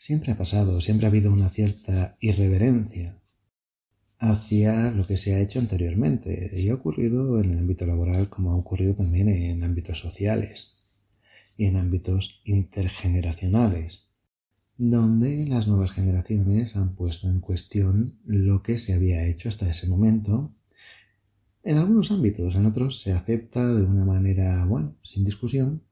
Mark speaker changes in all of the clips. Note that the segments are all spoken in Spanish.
Speaker 1: siempre ha pasado, siempre ha habido una cierta irreverencia hacia lo que se ha hecho anteriormente y ha ocurrido en el ámbito laboral como ha ocurrido también en ámbitos sociales y en ámbitos intergeneracionales, donde las nuevas generaciones han puesto en cuestión lo que se había hecho hasta ese momento. En algunos ámbitos, en otros se acepta de una manera, sin discusión,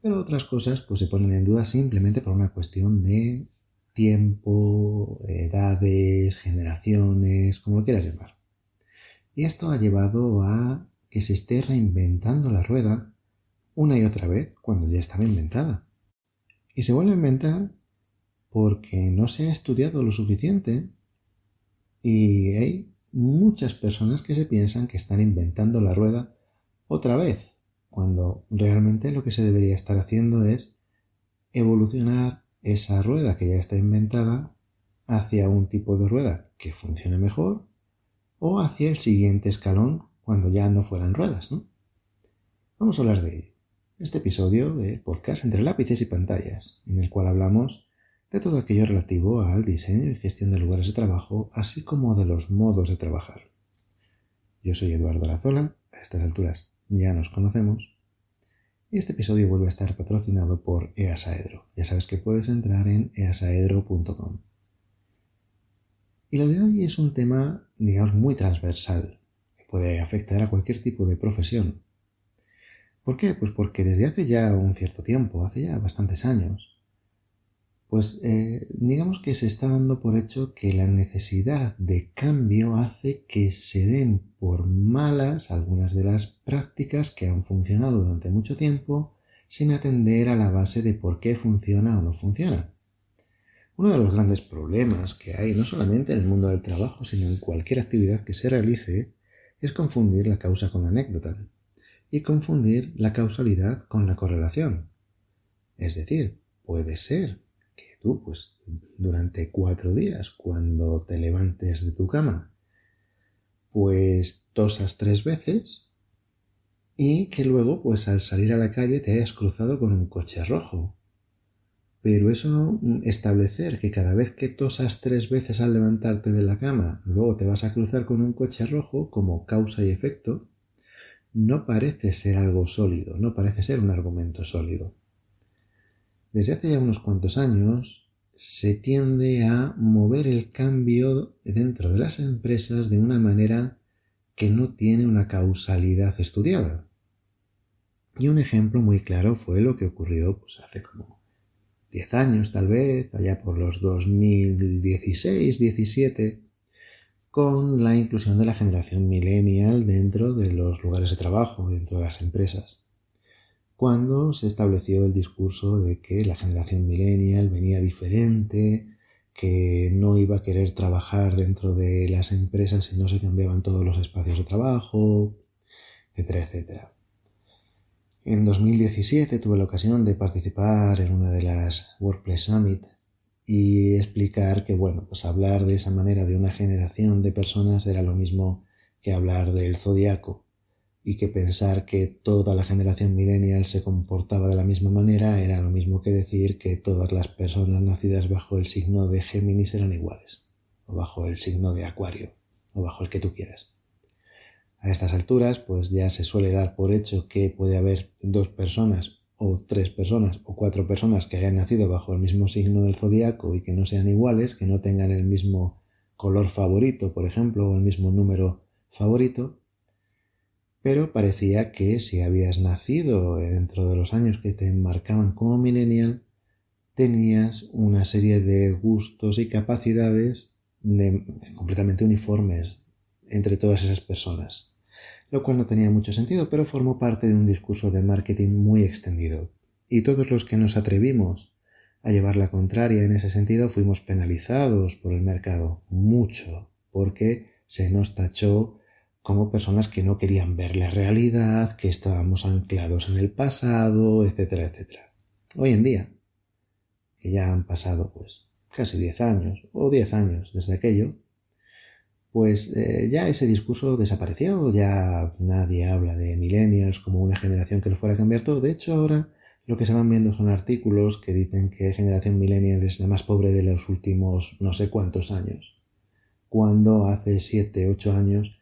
Speaker 1: pero otras cosas pues se ponen en duda simplemente por una cuestión de tiempo, edades, generaciones, como lo quieras llamar. Y esto ha llevado a que se esté reinventando la rueda una y otra vez cuando ya estaba inventada. Y se vuelve a inventar porque no se ha estudiado lo suficiente y hay muchas personas que se piensan que están inventando la rueda otra vez, cuando realmente lo que se debería estar haciendo es evolucionar esa rueda que ya está inventada hacia un tipo de rueda que funcione mejor o hacia el siguiente escalón cuando ya no fueran ruedas, ¿no? Vamos a hablar de este episodio del podcast Entre lápices y pantallas, en el cual hablamos de todo aquello relativo al diseño y gestión de lugares de trabajo, así como de los modos de trabajar. Yo soy Eduardo Lazola, a estas alturas ya nos conocemos, y este episodio vuelve a estar patrocinado por Easaedro. Ya sabes que puedes entrar en easaedro.com. Y lo de hoy es un tema, digamos, muy transversal, que puede afectar a cualquier tipo de profesión. ¿Por qué? Pues porque desde hace ya un cierto tiempo, hace ya bastantes años, digamos que se está dando por hecho que la necesidad de cambio hace que se den por malas algunas de las prácticas que han funcionado durante mucho tiempo sin atender a la base de por qué funciona o no funciona. Uno de los grandes problemas que hay, no solamente en el mundo del trabajo, sino en cualquier actividad que se realice, es confundir la causa con la anécdota y confundir la causalidad con la correlación. Es decir, puede ser que tú, durante 4 días, cuando te levantes de tu cama, tosas 3 veces y que luego, al salir a la calle te hayas cruzado con un coche rojo. Pero eso, establecer que cada vez que tosas 3 veces al levantarte de la cama, luego te vas a cruzar con un coche rojo como causa y efecto, no parece ser algo sólido, no parece ser un argumento sólido. Desde hace ya unos cuantos años se tiende a mover el cambio dentro de las empresas de una manera que no tiene una causalidad estudiada. Y un ejemplo muy claro fue lo que ocurrió hace como 10 años tal vez, allá por los 2016-17, con la inclusión de la generación millennial dentro de los lugares de trabajo, dentro de las empresas. Cuando se estableció el discurso de que la generación millennial venía diferente, que no iba a querer trabajar dentro de las empresas si no se cambiaban todos los espacios de trabajo, etcétera, etcétera. En 2017 tuve la ocasión de participar en una de las Workplace Summit y explicar que, hablar de esa manera de una generación de personas era lo mismo que hablar del zodiaco, y que pensar que toda la generación millennial se comportaba de la misma manera era lo mismo que decir que todas las personas nacidas bajo el signo de Géminis eran iguales, o bajo el signo de Acuario, o bajo el que tú quieras. A estas alturas, ya se suele dar por hecho que puede haber 2 personas, o 3 personas, o 4 personas que hayan nacido bajo el mismo signo del zodiaco y que no sean iguales, que no tengan el mismo color favorito, por ejemplo, o el mismo número favorito. Pero parecía que si habías nacido dentro de los años que te enmarcaban como millennial, tenías una serie de gustos y capacidades completamente uniformes entre todas esas personas, lo cual no tenía mucho sentido, pero formó parte de un discurso de marketing muy extendido. Y todos los que nos atrevimos a llevar la contraria en ese sentido fuimos penalizados por el mercado, mucho, porque se nos tachó como personas que no querían ver la realidad, que estábamos anclados en el pasado, etcétera, etcétera. Hoy en día, que ya han pasado casi 10 años o 10 años desde aquello, ya ese discurso desapareció, ya nadie habla de millennials como una generación que lo fuera a cambiar todo. De hecho, ahora lo que se van viendo son artículos que dicen que generación millennial es la más pobre de los últimos no sé cuántos años, cuando hace 7, 8 años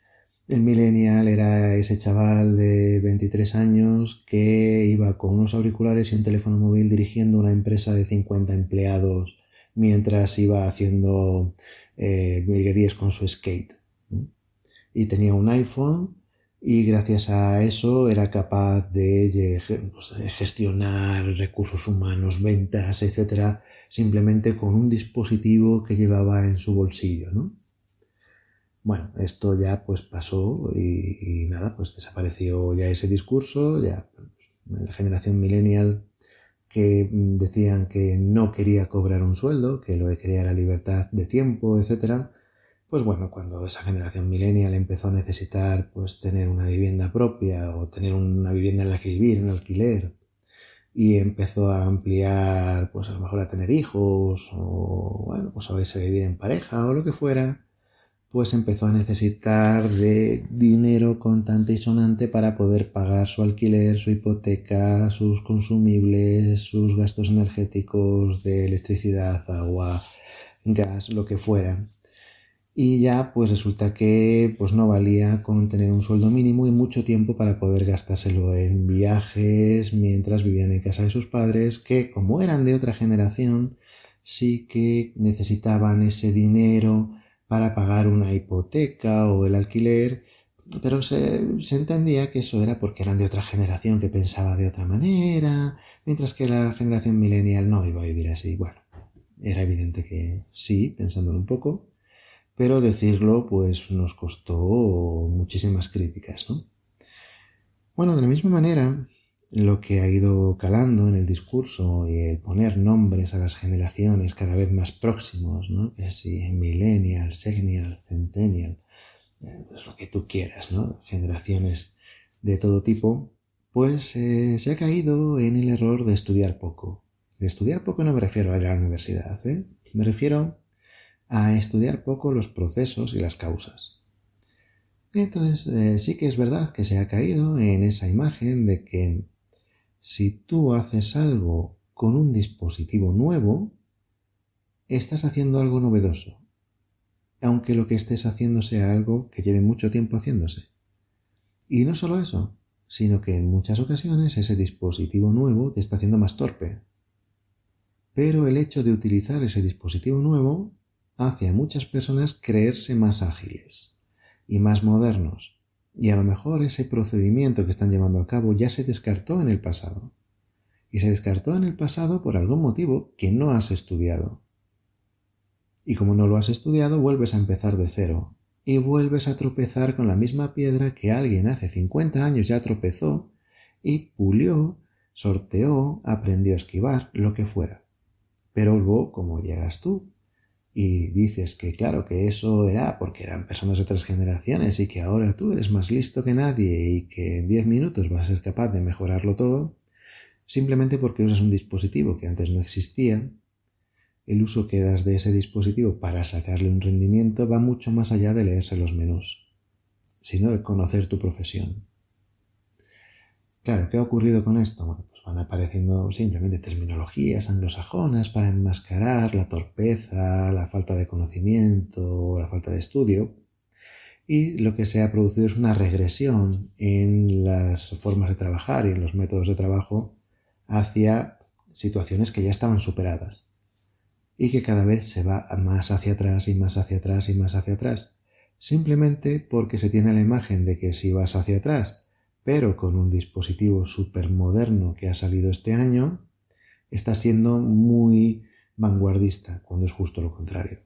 Speaker 1: el millennial era ese chaval de 23 años que iba con unos auriculares y un teléfono móvil dirigiendo una empresa de 50 empleados mientras iba haciendo virguerías con su skate, ¿no? Y tenía un iPhone y gracias a eso era capaz de gestionar recursos humanos, ventas, etcétera, simplemente con un dispositivo que llevaba en su bolsillo, ¿no? Bueno, esto ya pues pasó y nada, pues desapareció ya ese discurso, ya la generación millennial que decían que no quería cobrar un sueldo, que lo que quería era libertad de tiempo, etcétera. Pues bueno, cuando esa generación millennial empezó a necesitar pues tener una vivienda propia o tener una vivienda en la que vivir, en alquiler, y empezó a ampliar, pues a lo mejor a tener hijos o bueno, pues a veces a vivir en pareja o lo que fuera, pues empezó a necesitar de dinero contante y sonante para poder pagar su alquiler, su hipoteca, sus consumibles, sus gastos energéticos de electricidad, agua, gas, lo que fuera. Y ya pues resulta que pues no valía con tener un sueldo mínimo y mucho tiempo para poder gastárselo en viajes mientras vivían en casa de sus padres, que como eran de otra generación, sí que necesitaban ese dinero para pagar una hipoteca o el alquiler, pero se entendía que eso era porque eran de otra generación que pensaba de otra manera, mientras que la generación millennial no iba a vivir así. Bueno, era evidente que sí, pensándolo un poco, pero decirlo pues nos costó muchísimas críticas, ¿no? Bueno, de la misma manera, lo que ha ido calando en el discurso y el poner nombres a las generaciones cada vez más próximos, ¿no? Que si millennial, sexennial, centennial, pues lo que tú quieras, ¿no? Generaciones de todo tipo, pues se ha caído en el error de estudiar poco. De estudiar poco no me refiero a ir a la universidad, ¿eh? Me refiero a estudiar poco los procesos y las causas. Entonces, sí que es verdad que se ha caído en esa imagen de que si tú haces algo con un dispositivo nuevo, estás haciendo algo novedoso, aunque lo que estés haciendo sea algo que lleve mucho tiempo haciéndose. Y no solo eso, sino que en muchas ocasiones ese dispositivo nuevo te está haciendo más torpe. Pero el hecho de utilizar ese dispositivo nuevo hace a muchas personas creerse más ágiles y más modernos, y a lo mejor ese procedimiento que están llevando a cabo ya se descartó en el pasado. Y se descartó en el pasado por algún motivo que no has estudiado. Y como no lo has estudiado, vuelves a empezar de cero, y vuelves a tropezar con la misma piedra que alguien hace 50 años ya tropezó, y pulió, sorteó, aprendió a esquivar, lo que fuera. Pero luego, como llegas tú, y dices que claro, que eso era porque eran personas de otras generaciones y que ahora tú eres más listo que nadie y que en 10 minutos vas a ser capaz de mejorarlo todo, simplemente porque usas un dispositivo que antes no existía, el uso que das de ese dispositivo para sacarle un rendimiento va mucho más allá de leerse los menús, sino de conocer tu profesión. Claro, ¿qué ha ocurrido con esto? Bueno, pues van apareciendo simplemente terminologías anglosajonas para enmascarar la torpeza, la falta de conocimiento, la falta de estudio, y lo que se ha producido es una regresión en las formas de trabajar y en los métodos de trabajo hacia situaciones que ya estaban superadas y que cada vez se va más hacia atrás y más hacia atrás y más hacia atrás, simplemente porque se tiene la imagen de que si vas hacia atrás pero con un dispositivo súper moderno que ha salido este año, está siendo muy vanguardista, cuando es justo lo contrario.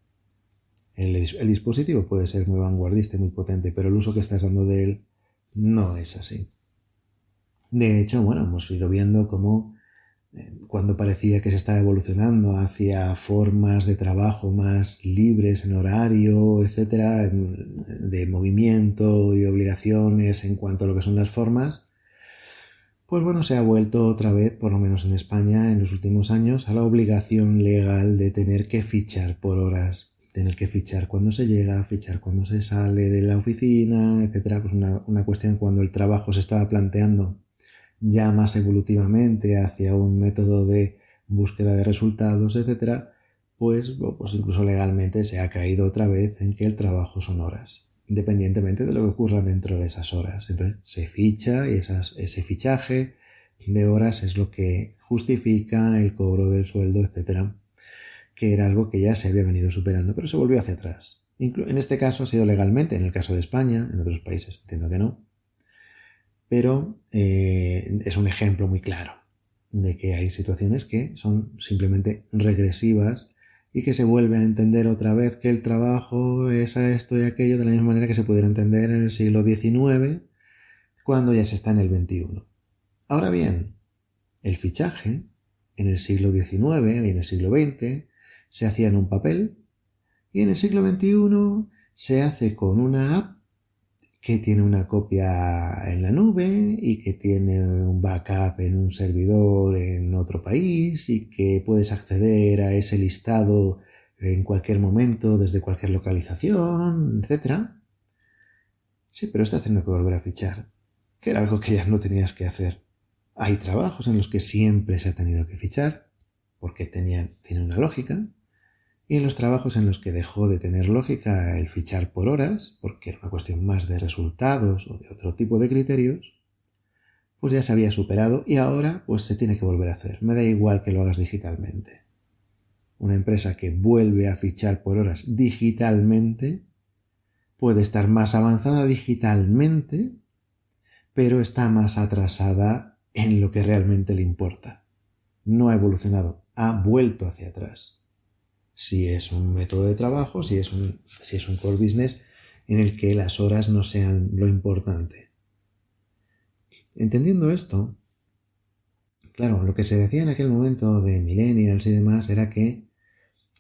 Speaker 1: El dispositivo puede ser muy vanguardista y muy potente, pero el uso que estás dando de él no es así. De hecho, bueno, hemos ido viendo cómo cuando parecía que se estaba evolucionando hacia formas de trabajo más libres en horario, etcétera, de movimiento y de obligaciones en cuanto a lo que son las formas, pues bueno, se ha vuelto otra vez, por lo menos en España, en los últimos años, a la obligación legal de tener que fichar por horas, tener que fichar cuando se llega, fichar cuando se sale de la oficina, etcétera. Pues una cuestión cuando el trabajo se estaba planteando ya más evolutivamente hacia un método de búsqueda de resultados, etcétera, pues incluso legalmente se ha caído otra vez en que el trabajo son horas, independientemente de lo que ocurra dentro de esas horas. Entonces se ficha y ese fichaje de horas es lo que justifica el cobro del sueldo, etcétera, que era algo que ya se había venido superando, pero se volvió hacia atrás. En este caso ha sido legalmente, en el caso de España, en otros países entiendo que no, pero es un ejemplo muy claro de que hay situaciones que son simplemente regresivas y que se vuelve a entender otra vez que el trabajo es a esto y aquello de la misma manera que se pudiera entender en el siglo XIX, cuando ya se está en el XXI. Ahora bien, el fichaje en el siglo XIX y en el siglo XX se hacía en un papel y en el siglo XXI se hace con una app que tiene una copia en la nube y que tiene un backup en un servidor en otro país y que puedes acceder a ese listado en cualquier momento desde cualquier localización, etc. Sí, pero está haciendo que volver a fichar, que era algo que ya no tenías que hacer. Hay trabajos en los que siempre se ha tenido que fichar porque tiene una lógica, y en los trabajos en los que dejó de tener lógica el fichar por horas, porque era una cuestión más de resultados o de otro tipo de criterios, pues ya se había superado y ahora pues se tiene que volver a hacer. Me da igual que lo hagas digitalmente. Una empresa que vuelve a fichar por horas digitalmente puede estar más avanzada digitalmente, pero está más atrasada en lo que realmente le importa. No ha evolucionado, ha vuelto hacia atrás. Si es un método de trabajo, si es un core business en el que las horas no sean lo importante. Entendiendo esto, claro, lo que se decía en aquel momento de millennials y demás era que,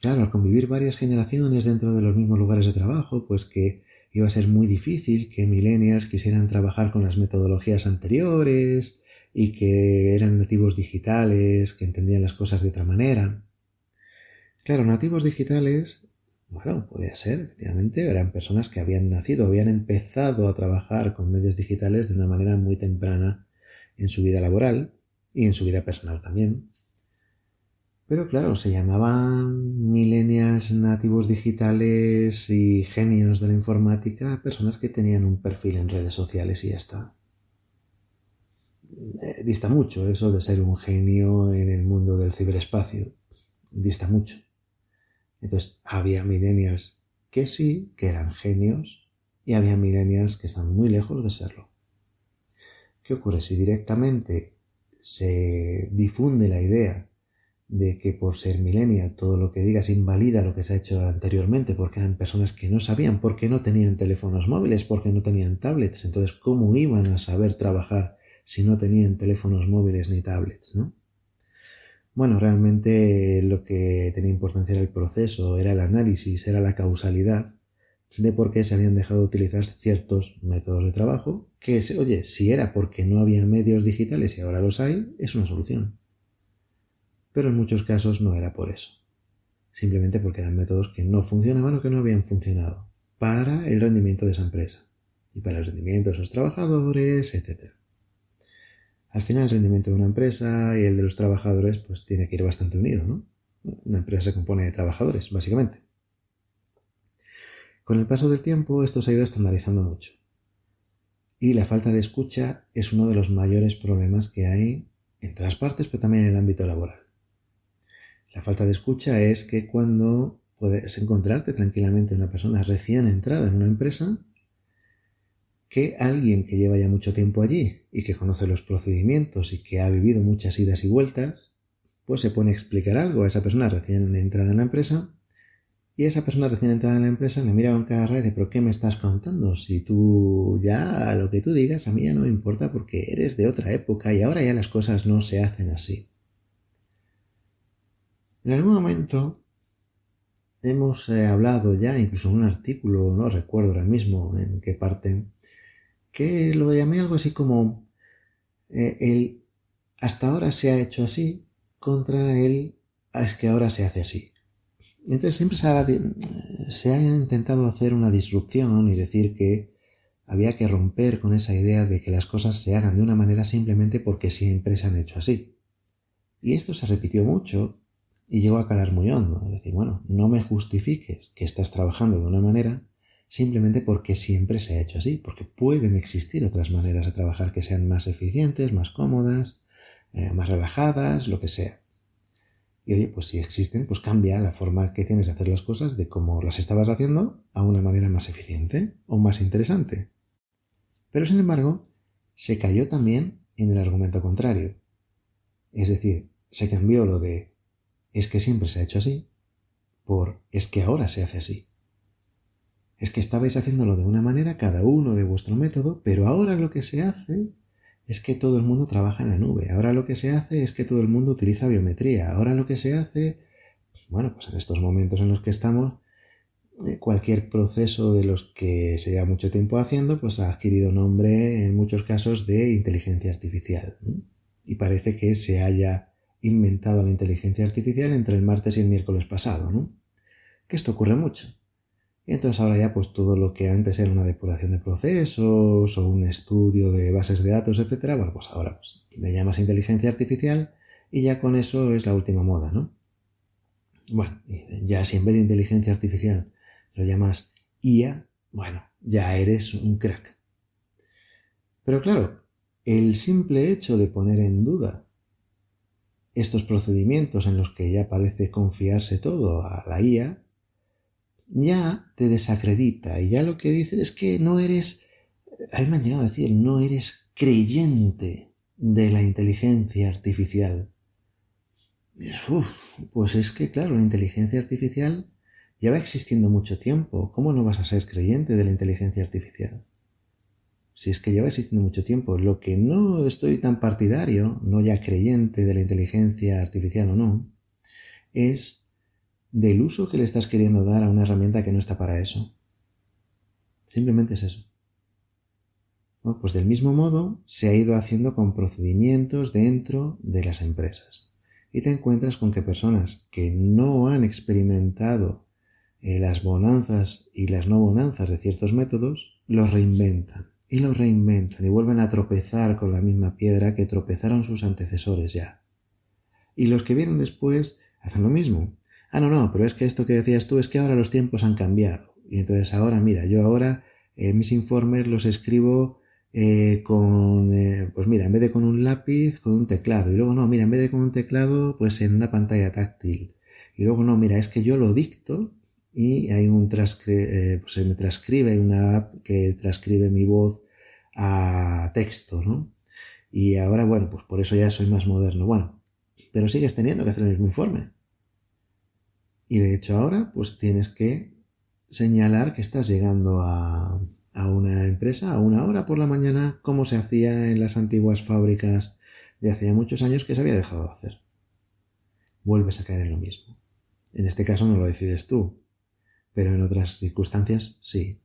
Speaker 1: claro, al convivir varias generaciones dentro de los mismos lugares de trabajo, pues que iba a ser muy difícil que millennials quisieran trabajar con las metodologías anteriores y que eran nativos digitales, que entendían las cosas de otra manera. Claro, nativos digitales, bueno, podía ser, efectivamente, eran personas que habían nacido, habían empezado a trabajar con medios digitales de una manera muy temprana en su vida laboral y en su vida personal también. Pero claro, se llamaban millennials, nativos digitales y genios de la informática, personas que tenían un perfil en redes sociales y ya está. Dista mucho eso de ser un genio en el mundo del ciberespacio. Dista mucho. Entonces, había millennials que sí, que eran genios, y había millennials que están muy lejos de serlo. ¿Qué ocurre? Si directamente se difunde la idea de que por ser millennial todo lo que digas invalida lo que se ha hecho anteriormente, porque eran personas que no sabían, porque no tenían teléfonos móviles, porque no tenían tablets, entonces ¿cómo iban a saber trabajar si no tenían teléfonos móviles ni tablets, ¿no? Bueno, realmente lo que tenía importancia era el proceso, era el análisis, era la causalidad de por qué se habían dejado de utilizar ciertos métodos de trabajo, que, oye, si era porque no había medios digitales y ahora los hay, es una solución. Pero en muchos casos no era por eso. Simplemente porque eran métodos que no funcionaban o que no habían funcionado para el rendimiento de esa empresa y para el rendimiento de sus trabajadores, etc. Al final el rendimiento de una empresa y el de los trabajadores pues tiene que ir bastante unido, ¿no? Una empresa se compone de trabajadores, básicamente. Con el paso del tiempo esto se ha ido estandarizando mucho. Y la falta de escucha es uno de los mayores problemas que hay en todas partes, pero también en el ámbito laboral. La falta de escucha es que cuando puedes encontrarte tranquilamente una persona recién entrada en una empresa, que alguien que lleva ya mucho tiempo allí y que conoce los procedimientos y que ha vivido muchas idas y vueltas, pues se pone a explicar algo a esa persona recién entrada en la empresa y esa persona recién entrada en la empresa le mira con cara rara y dice, ¿pero qué me estás contando? Si tú ya lo que tú digas a mí ya no me importa porque eres de otra época y ahora ya las cosas no se hacen así. En algún momento hemos hablado ya, incluso en un artículo, no recuerdo ahora mismo en qué parte, que lo llamé algo así como el hasta ahora se ha hecho así contra el es que ahora se hace así. Entonces siempre se ha intentado hacer una disrupción y decir que había que romper con esa idea de que las cosas se hagan de una manera simplemente porque siempre se han hecho así. Y esto se repitió mucho y llegó a calar muy hondo. Es decir, bueno, no me justifiques que estás trabajando de una manera simplemente porque siempre se ha hecho así, porque pueden existir otras maneras de trabajar que sean más eficientes, más cómodas, más relajadas, lo que sea. Y oye, pues si existen, pues cambia la forma que tienes de hacer las cosas de cómo las estabas haciendo a una manera más eficiente o más interesante. Pero sin embargo, se cayó también en el argumento contrario. Es decir, se cambió lo de es que siempre se ha hecho así por es que ahora se hace así. Es que estabais haciéndolo de una manera cada uno de vuestro método, pero ahora lo que se hace es que todo el mundo trabaja en la nube. Ahora lo que se hace es que todo el mundo utiliza biometría. Ahora lo que se hace, bueno, pues en estos momentos en los que estamos, cualquier proceso de los que se lleva mucho tiempo haciendo, pues ha adquirido nombre en muchos casos de inteligencia artificial, ¿no? Y parece que se haya inventado la inteligencia artificial entre el martes y el miércoles pasado, ¿no? Que esto ocurre mucho. Y entonces ahora ya pues todo lo que antes era una depuración de procesos o un estudio de bases de datos, etcétera, bueno, pues ahora pues, le llamas inteligencia artificial y ya con eso es la última moda, ¿no? Bueno, ya si en vez de inteligencia artificial lo llamas IA, bueno, ya eres un crack. Pero claro, el simple hecho de poner en duda estos procedimientos en los que ya parece confiarse todo a la IA, ya te desacredita y ya lo que dicen es que no eres, a mí me han llegado a decir, no eres creyente de la inteligencia artificial. Uf, pues es que claro, la inteligencia artificial lleva existiendo mucho tiempo. ¿Cómo no vas a ser creyente de la inteligencia artificial? Si es que lleva existiendo mucho tiempo. Lo que no estoy tan partidario, no ya creyente de la inteligencia artificial o no, es del uso que le estás queriendo dar a una herramienta que no está para eso. Simplemente es eso. Bueno, pues del mismo modo se ha ido haciendo con procedimientos dentro de las empresas. Y te encuentras con que personas que no han experimentado las bonanzas y las no bonanzas de ciertos métodos, los reinventan y los reinventan y vuelven a tropezar con la misma piedra que tropezaron sus antecesores ya. Y los que vienen después hacen lo mismo. Ah, no, pero es que esto que decías tú es que ahora los tiempos han cambiado. Y entonces ahora, mira, yo ahora mis informes los escribo pues mira, en vez de con un lápiz, con un teclado. Y luego no, mira, en vez de con un teclado, pues en una pantalla táctil. Y luego no, mira, es que yo lo dicto y hay pues se me transcribe, hay una app que transcribe mi voz a texto, ¿no? Y ahora, bueno, pues por eso ya soy más moderno. Bueno, pero sigues teniendo que hacer el mismo informe. Y de hecho ahora, pues tienes que señalar que estás llegando a una empresa a una hora por la mañana, como se hacía en las antiguas fábricas de hace muchos años que se había dejado de hacer. Vuelves a caer en lo mismo. En este caso no lo decides tú, pero en otras circunstancias sí.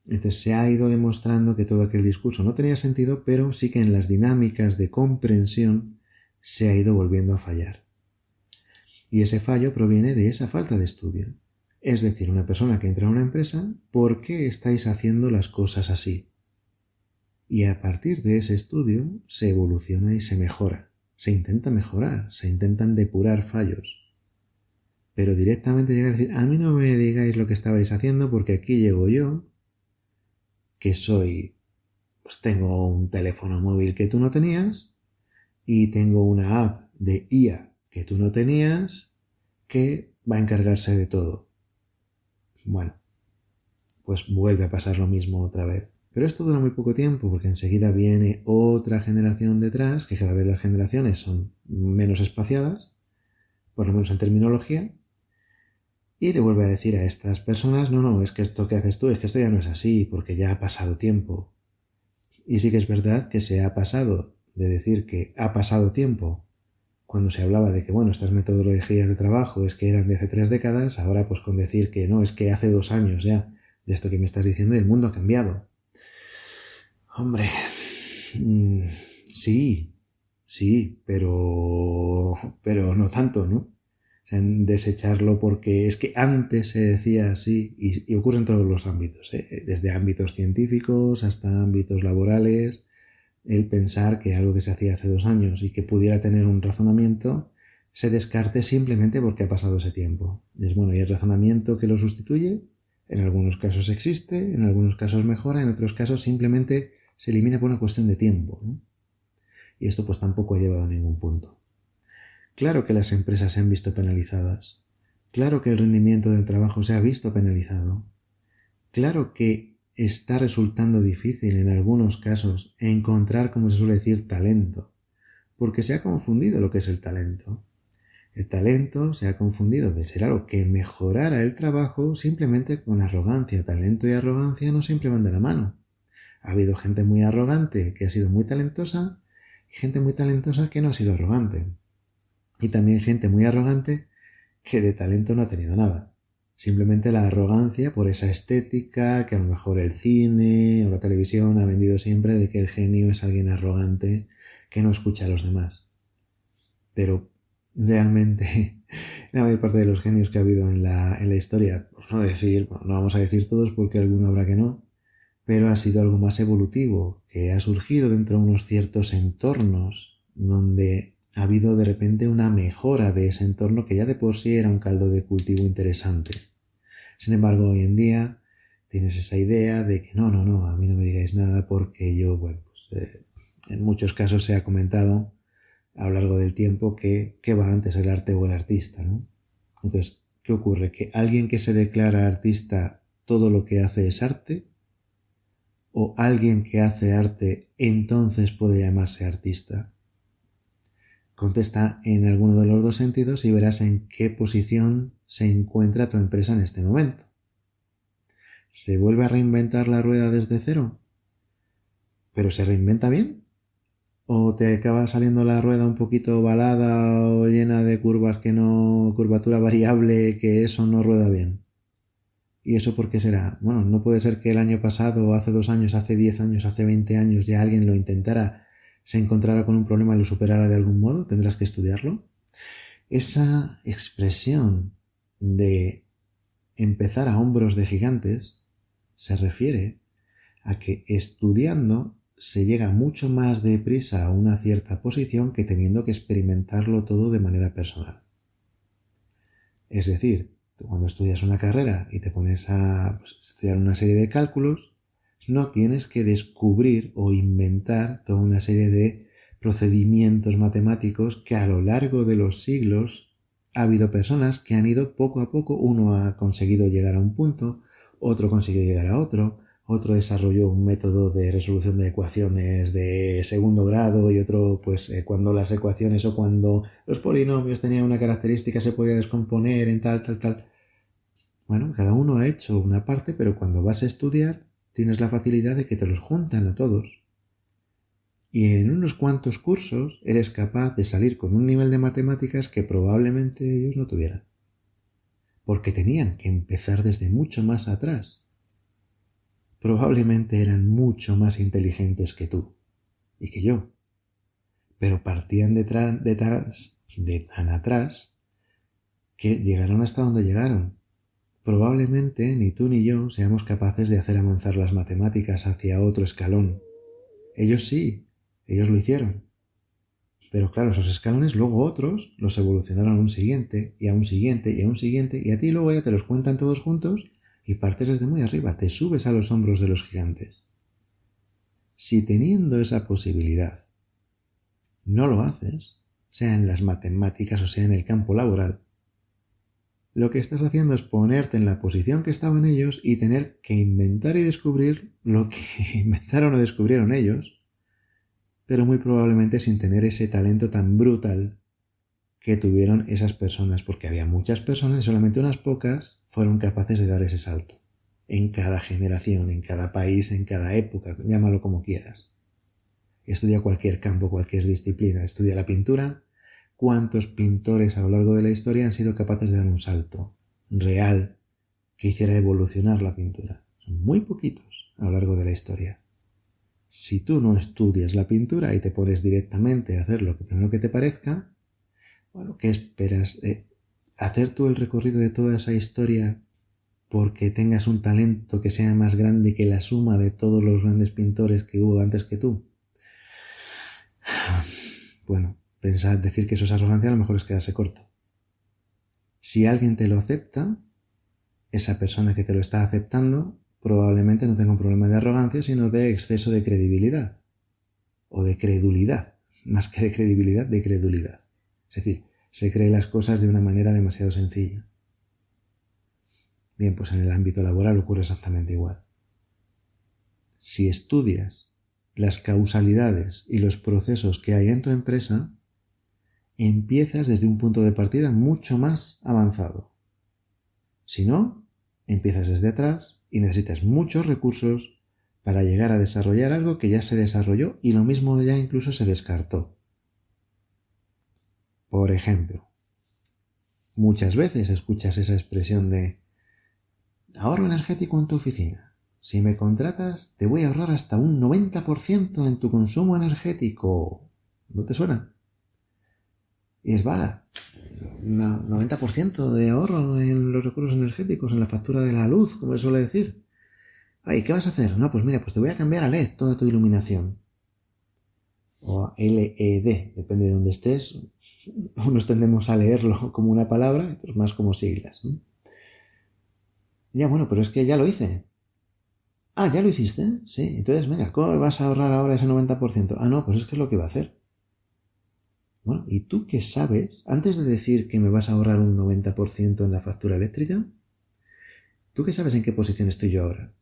Speaker 1: Entonces se ha ido demostrando que todo aquel discurso no tenía sentido, pero sí que en las dinámicas de comprensión se ha ido volviendo a fallar. Y ese fallo proviene de esa falta de estudio. Es decir, una persona que entra a una empresa, ¿por qué estáis haciendo las cosas así? Y a partir de ese estudio se evoluciona y se mejora. Se intenta mejorar, se intentan depurar fallos. Pero directamente llegar a decir, a mí no me digáis lo que estabais haciendo porque aquí llego yo, que pues tengo un teléfono móvil que tú no tenías y tengo una app de IA que tú no tenías que va a encargarse de todo. Bueno, pues vuelve a pasar lo mismo otra vez. Pero esto dura muy poco tiempo porque enseguida viene otra generación detrás, que cada vez las generaciones son menos espaciadas, por lo menos en terminología, y le vuelve a decir a estas personas, no, es que esto que haces tú, es que esto ya no es así, porque ya ha pasado tiempo. Y sí que es verdad que se ha pasado de decir que ha pasado tiempo cuando se hablaba de que, bueno, estas metodologías de trabajo es que eran de hace 3 décadas, ahora pues con decir que no, es que hace 2 años ya de esto que me estás diciendo y el mundo ha cambiado. Hombre, sí, pero no tanto, ¿no? O sea, en desecharlo porque es que antes se decía así y ocurre en todos los ámbitos, desde ámbitos científicos hasta ámbitos laborales, el pensar que algo que se hacía hace 2 años y que pudiera tener un razonamiento se descarte simplemente porque ha pasado ese tiempo. Es bueno, y el razonamiento que lo sustituye, en algunos casos existe, en algunos casos mejora, en otros casos simplemente se elimina por una cuestión de tiempo, ¿no? Y esto pues tampoco ha llevado a ningún punto. Claro que las empresas se han visto penalizadas. Claro que el rendimiento del trabajo se ha visto penalizado. Claro que está resultando difícil en algunos casos encontrar, como se suele decir, talento, porque se ha confundido lo que es el talento. El talento se ha confundido de ser algo que mejorara el trabajo simplemente con arrogancia. Talento y arrogancia no siempre van de la mano. Ha habido gente muy arrogante que ha sido muy talentosa y gente muy talentosa que no ha sido arrogante. Y también gente muy arrogante que de talento no ha tenido nada. Simplemente la arrogancia por esa estética que a lo mejor el cine o la televisión ha vendido siempre de que el genio es alguien arrogante que no escucha a los demás. Pero realmente la mayor parte de los genios que ha habido en la historia, pues no vamos a decir todos porque alguno habrá que no, pero ha sido algo más evolutivo, que ha surgido dentro de unos ciertos entornos donde ha habido de repente una mejora de ese entorno que ya de por sí era un caldo de cultivo interesante. Sin embargo, hoy en día tienes esa idea de que no, a mí no me digáis nada porque yo, en muchos casos se ha comentado a lo largo del tiempo que va antes el arte o el artista, ¿no? Entonces, ¿qué ocurre? Que alguien que se declara artista, todo lo que hace es arte, o alguien que hace arte entonces puede llamarse artista. Contesta en alguno de los dos sentidos y verás en qué posición se encuentra tu empresa en este momento. ¿Se vuelve a reinventar la rueda desde cero? ¿Pero se reinventa bien? ¿O te acaba saliendo la rueda un poquito ovalada o llena de curvas curvatura variable, que eso no rueda bien? ¿Y eso por qué será? Bueno, no puede ser que el año pasado, hace 2 años, hace 10 años, hace 20 años ya alguien lo intentara, se encontrara con un problema y lo superara de algún modo. Tendrás que estudiarlo. Esa expresión de empezar a hombros de gigantes se refiere a que estudiando se llega mucho más deprisa a una cierta posición que teniendo que experimentarlo todo de manera personal. Es decir, cuando estudias una carrera y te pones a estudiar una serie de cálculos, no tienes que descubrir o inventar toda una serie de procedimientos matemáticos que a lo largo de los siglos ha habido personas que han ido poco a poco. Uno ha conseguido llegar a un punto, otro consiguió llegar a otro desarrolló un método de resolución de ecuaciones de segundo grado y otro, cuando las ecuaciones o cuando los polinomios tenían una característica se podía descomponer en tal. Bueno, cada uno ha hecho una parte, pero cuando vas a estudiar tienes la facilidad de que te los juntan a todos. Y en unos cuantos cursos eres capaz de salir con un nivel de matemáticas que probablemente ellos no tuvieran. Porque tenían que empezar desde mucho más atrás. Probablemente eran mucho más inteligentes que tú y que yo, pero partían de tan atrás que llegaron hasta donde llegaron. Probablemente ni tú ni yo seamos capaces de hacer avanzar las matemáticas hacia otro escalón. Ellos sí, ellos lo hicieron. Pero claro, esos escalones luego otros los evolucionaron a un siguiente y a un siguiente y a un siguiente y a ti luego ya te los cuentan todos juntos y partes desde muy arriba, te subes a los hombros de los gigantes. Si teniendo esa posibilidad no lo haces, sea en las matemáticas o sea en el campo laboral, lo que estás haciendo es ponerte en la posición que estaban ellos y tener que inventar y descubrir lo que inventaron o descubrieron ellos, pero muy probablemente sin tener ese talento tan brutal que tuvieron esas personas, porque había muchas personas y solamente unas pocas fueron capaces de dar ese salto. En cada generación, en cada país, en cada época, llámalo como quieras. Estudia cualquier campo, cualquier disciplina. Estudia la pintura. ¿Cuántos pintores a lo largo de la historia han sido capaces de dar un salto real que hiciera evolucionar la pintura? Son muy poquitos a lo largo de la historia. Si tú no estudias la pintura y te pones directamente a hacer lo primero que te parezca, bueno, ¿qué esperas? hacer tú el recorrido de toda esa historia porque tengas un talento que sea más grande que la suma de todos los grandes pintores que hubo antes que tú. Bueno, decir que eso es arrogancia a lo mejor es quedarse corto. Si alguien te lo acepta, esa persona que te lo está aceptando probablemente no tenga un problema de arrogancia, sino de exceso de credibilidad. O de credulidad. Más que de credibilidad, de credulidad. Es decir, se cree las cosas de una manera demasiado sencilla. Bien, pues en el ámbito laboral ocurre exactamente igual. Si estudias las causalidades y los procesos que hay en tu empresa, empiezas desde un punto de partida mucho más avanzado. Si no, empiezas desde atrás y necesitas muchos recursos para llegar a desarrollar algo que ya se desarrolló y lo mismo ya incluso se descartó. Por ejemplo, muchas veces escuchas esa expresión de ahorro energético en tu oficina. Si me contratas, te voy a ahorrar hasta un 90% en tu consumo energético. ¿No te suena? Y es vara. 90% de ahorro en los recursos energéticos, en la factura de la luz, como se suele decir. Ay, ¿qué vas a hacer? No, pues mira, pues te voy a cambiar a LED toda tu iluminación. O a LED, depende de dónde estés. Unos tendemos a leerlo como una palabra, otros más como siglas, ¿no? Ya, bueno, pero es que ya lo hice. Ah, ¿ya lo hiciste? Sí, entonces, venga, ¿cómo vas a ahorrar ahora ese 90%? Ah, no, pues es que es lo que iba a hacer. Bueno, ¿y tú qué sabes? Antes de decir que me vas a ahorrar un 90% en la factura eléctrica, ¿tú qué sabes en qué posición estoy yo ahora?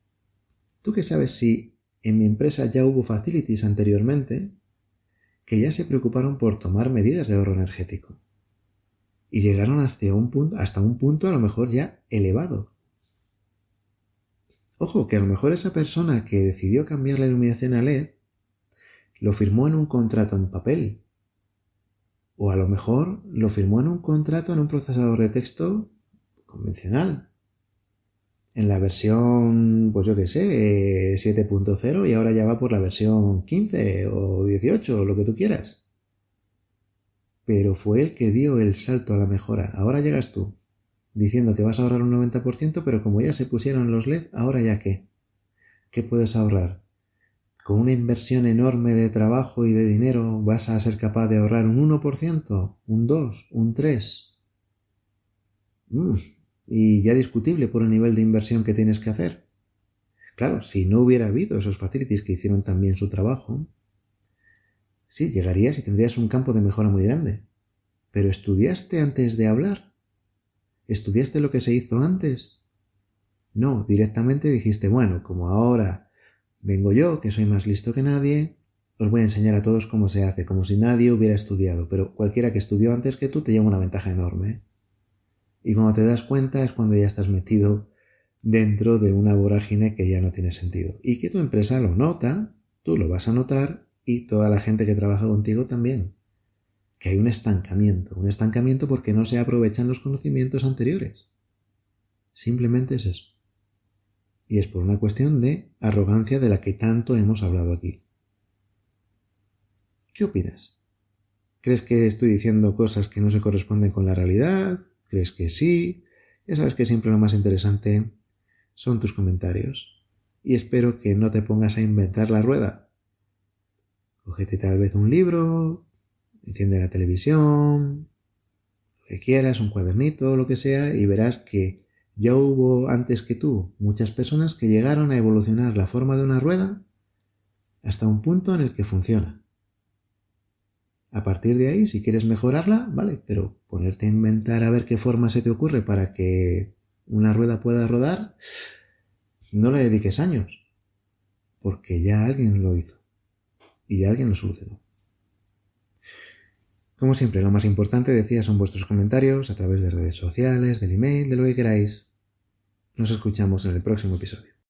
Speaker 1: ¿Tú qué sabes si en mi empresa ya hubo facilities anteriormente que ya se preocuparon por tomar medidas de ahorro energético? Y llegaron hasta un punto a lo mejor ya elevado. Ojo, que a lo mejor esa persona que decidió cambiar la iluminación a LED lo firmó en un contrato en papel. O a lo mejor lo firmó en un contrato en un procesador de texto convencional. En la versión, pues yo qué sé, 7.0 y ahora ya va por la versión 15 o 18 o lo que tú quieras. Pero fue el que dio el salto a la mejora. Ahora llegas tú diciendo que vas a ahorrar un 90%, pero como ya se pusieron los LED, ¿ahora ya qué? ¿Qué puedes ahorrar? ¿Con una inversión enorme de trabajo y de dinero vas a ser capaz de ahorrar un 1%, un 2%, un 3%? Y ya discutible por el nivel de inversión que tienes que hacer. Claro, si no hubiera habido esos facilities que hicieron también su trabajo, sí, llegarías y tendrías un campo de mejora muy grande. Pero ¿estudiaste antes de hablar? ¿Estudiaste lo que se hizo antes? No, directamente dijiste, bueno, como ahora vengo yo, que soy más listo que nadie, os voy a enseñar a todos cómo se hace, como si nadie hubiera estudiado, pero cualquiera que estudió antes que tú te lleva una ventaja enorme. Y cuando te das cuenta es cuando ya estás metido dentro de una vorágine que ya no tiene sentido. Y que tu empresa lo nota, tú lo vas a notar y toda la gente que trabaja contigo también. Que hay un estancamiento porque no se aprovechan los conocimientos anteriores. Simplemente es eso. Y es por una cuestión de arrogancia de la que tanto hemos hablado aquí. ¿Qué opinas? ¿Crees que estoy diciendo cosas que no se corresponden con la realidad? ¿Crees que sí? Ya sabes que siempre lo más interesante son tus comentarios. Y espero que no te pongas a inventar la rueda. Cógete tal vez un libro, enciende la televisión, lo que quieras, un cuadernito o lo que sea, y verás que ya hubo antes que tú muchas personas que llegaron a evolucionar la forma de una rueda hasta un punto en el que funciona. A partir de ahí, si quieres mejorarla, vale, pero ponerte a inventar a ver qué forma se te ocurre para que una rueda pueda rodar, no le dediques años, porque ya alguien lo hizo y ya alguien lo solucionó. Como siempre, lo más importante, decía, son vuestros comentarios a través de redes sociales, del email, de lo que queráis. Nos escuchamos en el próximo episodio.